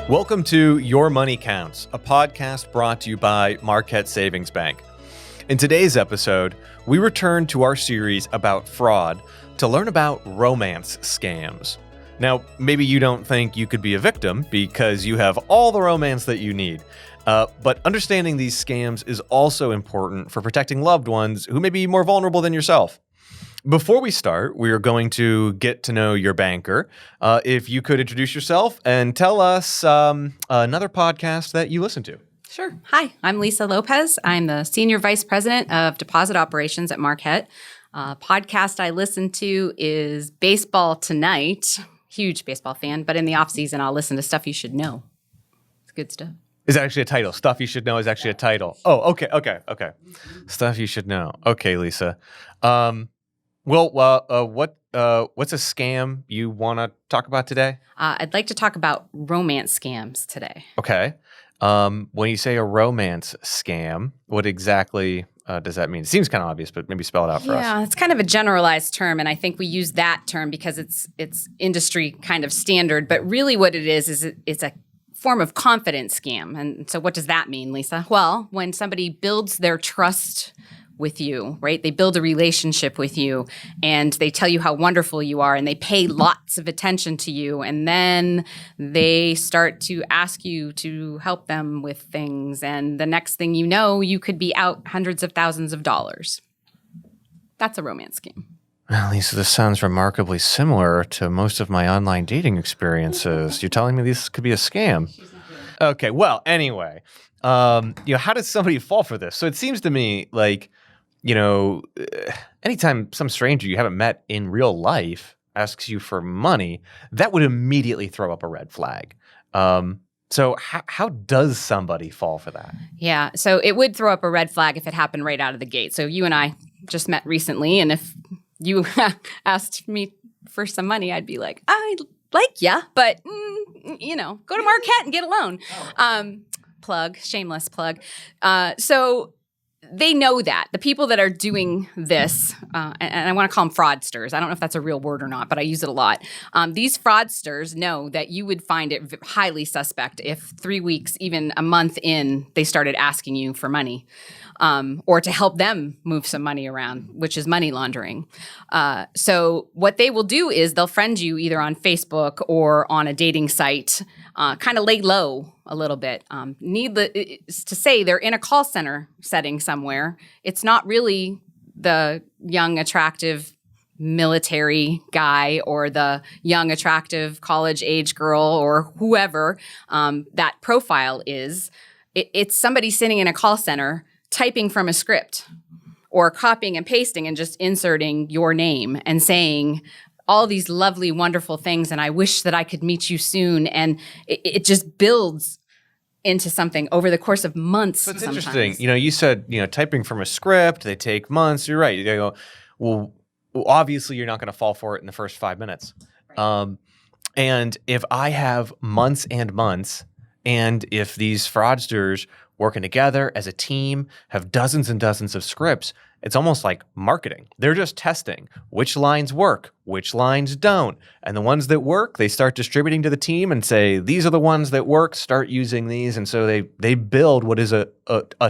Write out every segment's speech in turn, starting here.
Welcome to Your Money Counts, a podcast brought to you by Marquette Savings Bank. In today's episode, we return to our series about fraud to learn about romance scams. Now, maybe you don't think you could be a victim because you have all the romance that you need. But understanding these scams is also important for protecting loved ones who may be more vulnerable than yourself. Before we start, we are going to get to know your banker. If you could introduce yourself and tell us another podcast that you listen to. Sure. Hi, I'm Lisa Lopez. I'm the Senior Vice President of Deposit Operations at Marquette. Podcast I listen to is Baseball Tonight. Huge baseball fan, but in the off season, I'll listen to Stuff You Should Know. It's good stuff. Is that actually a title? Stuff You Should Know is actually a title. Oh, okay. Stuff You Should Know. Okay, Lisa. What's a scam you want to talk about today? I'd like to talk about romance scams today. Okay. When you say a romance scam, what exactly does that mean? It seems kind of obvious, but maybe spell it out for us. Yeah, it's kind of a generalized term, and I think we use that term because it's industry kind of standard. But really what it is it's a form of confidence scam. And so what does that mean, Lisa? Well, when somebody builds their trust with you, right? They build a relationship with you and they tell you how wonderful you are and they pay lots of attention to you. And then they start to ask you to help them with things. And the next thing you know, you could be out hundreds of thousands of dollars. That's a romance scheme. Well, Lisa, this sounds remarkably similar to most of my online dating experiences. You're telling me this could be a scam? Okay, well, anyway, how does somebody fall for this? So it seems to me like, anytime some stranger you haven't met in real life asks you for money, that would immediately throw up a red flag. So how does somebody fall for that? Yeah, so it would throw up a red flag if it happened right out of the gate. So you and I just met recently, and if you asked me for some money, I'd be like, I like ya, but, go to Marquette and get a loan. Shameless plug. So they know that. The people that are doing this, and I want to call them fraudsters. I don't know if that's a real word or not, but I use it a lot. These fraudsters know that you would find it highly suspect if 3 weeks, even a month in, they started asking you for money. Or to help them move some money around, which is money laundering. So what they will do is they'll friend you either on Facebook or on a dating site, kind of lay low a little bit. Needless to say, they're in a call center setting somewhere. It's not really the young, attractive military guy or the young, attractive college-age girl or whoever that profile is. It's somebody sitting in a call center typing from a script or copying and pasting and just inserting your name and saying all these lovely, wonderful things. And I wish that I could meet you soon. And it just builds into something over the course of months. So it's sometimes. Interesting. You said, typing from a script, they take months. You're right. You go, well, obviously you're not going to fall for it in the first 5 minutes. Right. And if I have months and months, and if these fraudsters working together as a team, have dozens and dozens of scripts, it's almost like marketing. They're just testing which lines work, which lines don't. And the ones that work, they start distributing to the team and say, these are the ones that work, start using these. And so they build what is a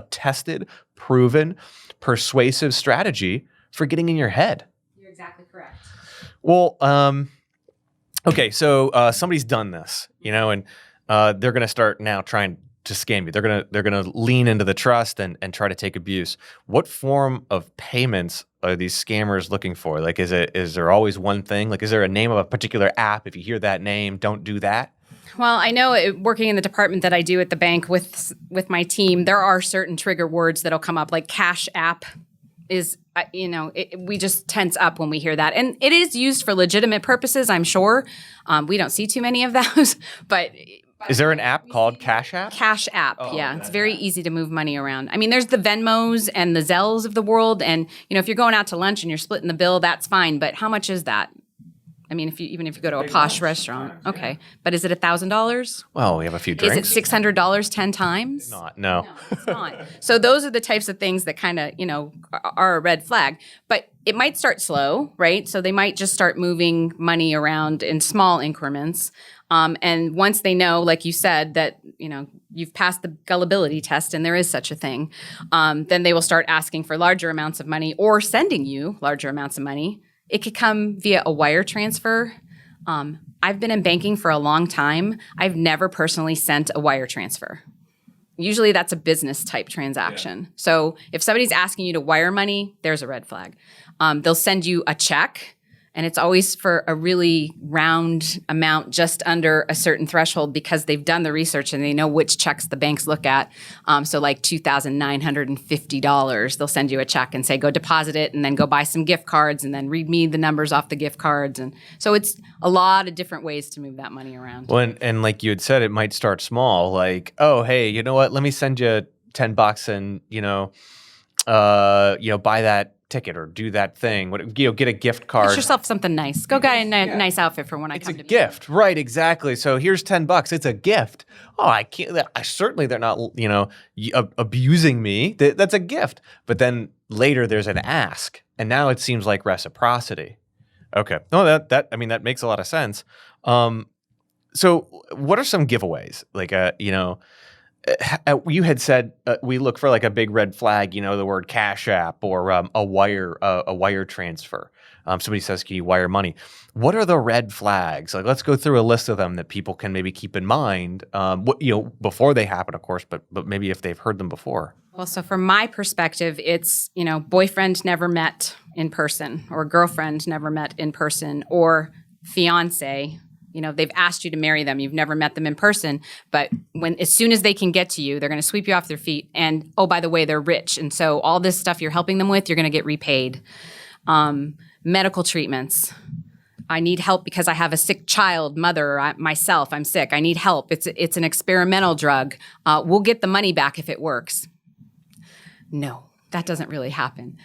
tested, proven, persuasive strategy for getting in your head. You're exactly correct. Well, okay, so somebody's done this, and they're going to start now trying to scam you. They're gonna lean into the trust and try to take abuse. What form of payments are these scammers looking for? Like, is there always one thing? Like, is there a name of a particular app? If you hear that name, don't do that. Well, I know working in the department that I do at the bank with my team, there are certain trigger words that'll come up, like Cash App is, we just tense up when we hear that. And it is used for legitimate purposes, I'm sure. We don't see too many of those, but is there an app called Cash App? Cash App, yeah. It's very easy to move money around. I mean, there's the Venmos and the Zells of the world. And, if you're going out to lunch and you're splitting the bill, that's fine. But how much is that? I mean, even if you go to a posh restaurant, okay. But is it $1,000? Well, we have a few Is drinks. it $600 10 times? Not, no. No, it's not. So those are the types of things that kind of, are a red flag. But it might start slow, right? So they might just start moving money around in small increments. And once they know, like you said, that, you've passed the gullibility test and there is such a thing, then they will start asking for larger amounts of money or sending you larger amounts of money. It could come via a wire transfer. I've been in banking for a long time. I've never personally sent a wire transfer. Usually that's a business type transaction. Yeah. So if somebody's asking you to wire money, there's a red flag. They'll send you a check, and it's always for a really round amount just under a certain threshold because they've done the research and they know which checks the banks look at. So like $2,950, they'll send you a check and say, go deposit it and then go buy some gift cards and then read me the numbers off the gift cards. And so it's a lot of different ways to move that money around. Well, and like you had said, it might start small. Like, oh, hey, you know what? Let me send you $10 and, buy that ticket or do that thing. Get a gift card. Get yourself something nice. Go get a nice outfit for when I come to It's a gift, right? Exactly. So here's $10. It's a gift. Oh, I can't. Certainly, they're not, abusing me. That's a gift. But then later, there's an ask, and now it seems like reciprocity. Okay. No, that makes a lot of sense. So what are some giveaways? Like, you had said we look for like a big red flag, the word Cash App or a wire transfer. Somebody says, "Can you wire money?" What are the red flags? Like, let's go through a list of them that people can maybe keep in mind. Before they happen, of course, but maybe if they've heard them before. Well, so from my perspective, it's boyfriend never met in person, or girlfriend never met in person, or fiance. They've asked you to marry them. You've never met them in person, but as soon as they can get to you, they're going to sweep you off their feet. And oh, by the way, they're rich, and so all this stuff you're helping them with, you're going to get repaid. Medical treatments. I need help because I have a sick child, mother, or myself. I'm sick. I need help. It's an experimental drug. We'll get the money back if it works. No. That doesn't really happen.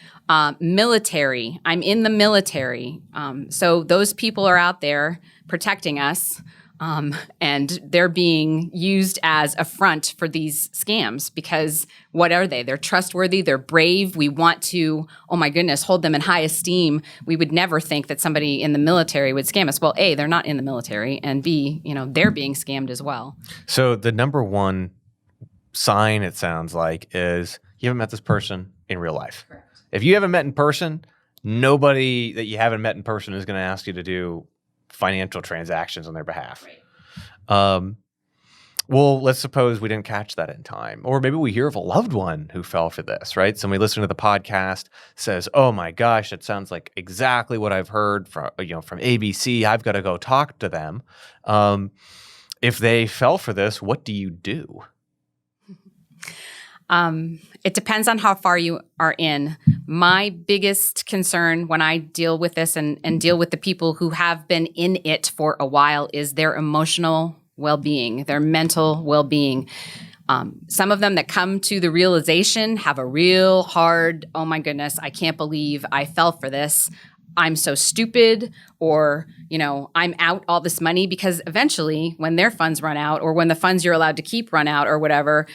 Military. I'm in the military. So those people are out there protecting us, and they're being used as a front for these scams because what are they? They're trustworthy. They're brave. We want to, oh my goodness, hold them in high esteem. We would never think that somebody in the military would scam us. Well, A, they're not in the military, and B, they're being scammed as well. So the number one sign, it sounds like, is you haven't met this person in real life. Correct. If you haven't met in person, nobody that you haven't met in person is going to ask you to do financial transactions on their behalf. Right. Well, let's suppose we didn't catch that in time. Or maybe we hear of a loved one who fell for this, right? Somebody listening to the podcast says, oh my gosh, that sounds like exactly what I've heard from ABC. I've got to go talk to them. If they fell for this, what do you do? It depends on how far you are in. My biggest concern when I deal with this and deal with the people who have been in it for a while is their emotional well-being, their mental well-being. Some of them that come to the realization have a real hard, oh my goodness, I can't believe I fell for this. I'm so stupid, or, I'm out all this money, because eventually when their funds run out, or when the funds you're allowed to keep run out or whatever,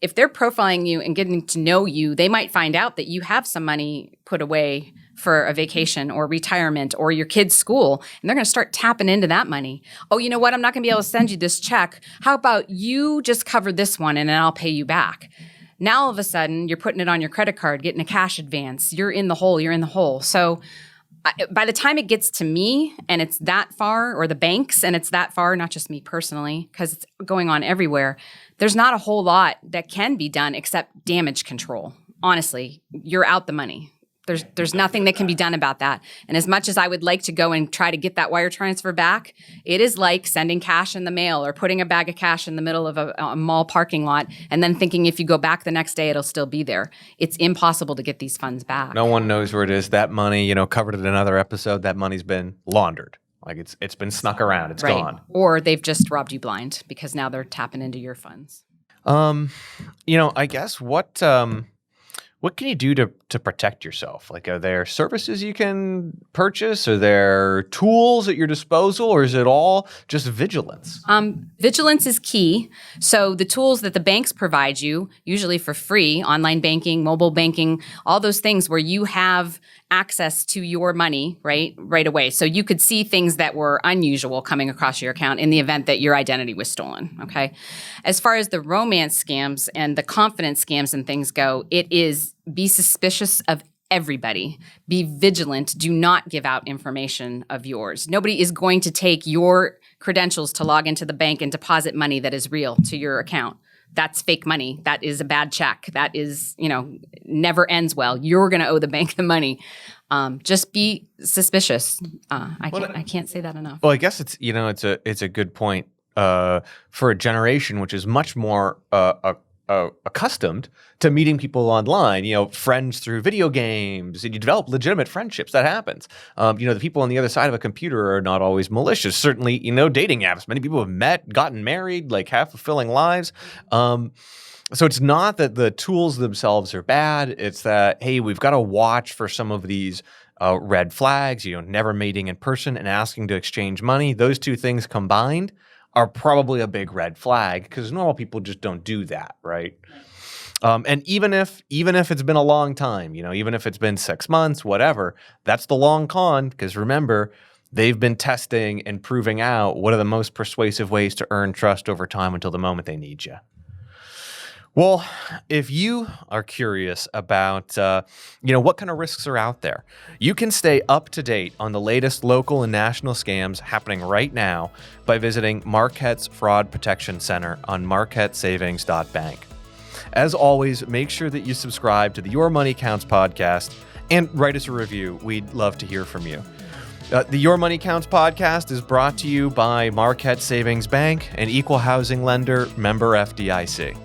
if they're profiling you and getting to know you, they might find out that you have some money put away for a vacation or retirement or your kid's school, and they're going to start tapping into that money. Oh, you know what? I'm not going to be able to send you this check. How about you just cover this one and then I'll pay you back? Now all of a sudden you're putting it on your credit card, getting a cash advance. You're in the hole. So by the time it gets to me and it's that far, or the banks and it's that far, not just me personally, because it's going on everywhere, there's not a whole lot that can be done except damage control. Honestly, you're out the money. There's nothing that can be done about that. And as much as I would like to go and try to get that wire transfer back, it is like sending cash in the mail or putting a bag of cash in the middle of a mall parking lot and then thinking if you go back the next day, it'll still be there. It's impossible to get these funds back. No one knows where it is. That money, covered in another episode, that money's been laundered. Like it's been snuck around. It's gone. Or they've just robbed you blind because now they're tapping into your funds. I guess what can you do to protect yourself? Like, are there services you can purchase? Are there tools at your disposal, or is it all just vigilance? Vigilance is key. So the tools that the banks provide you, usually for free, online banking, mobile banking, all those things where you have access to your money right away. So you could see things that were unusual coming across your account in the event that your identity was stolen, okay? As far as the romance scams and the confidence scams and things go, it is be suspicious of everybody. Be vigilant. Do not give out information of yours. Nobody is going to take your credentials to log into the bank and deposit money that is real to your account. That's fake money. That is a bad check. That is, never ends well. You're going to owe the bank the money. Just be suspicious. I can't say that enough. Well, I guess it's a good point for a generation which is much more accustomed to meeting people online, friends through video games, and you develop legitimate friendships. That happens. The people on the other side of a computer are not always malicious. Certainly, dating apps. Many people have met, gotten married, have fulfilling lives. So it's not that the tools themselves are bad. It's that, hey, we've got to watch for some of these red flags, never meeting in person and asking to exchange money. Those two things combined are probably a big red flag because normal people just don't do that, right? And even if it's been a long time, even if it's been 6 months, whatever, that's the long con because remember, they've been testing and proving out what are the most persuasive ways to earn trust over time until the moment they need you. Well, if you are curious about, what kind of risks are out there, you can stay up to date on the latest local and national scams happening right now by visiting Marquette's Fraud Protection Center on marquettesavings.bank. As always, make sure that you subscribe to the Your Money Counts podcast and write us a review. We'd love to hear from you. The Your Money Counts podcast is brought to you by Marquette Savings Bank, an equal housing lender, member FDIC.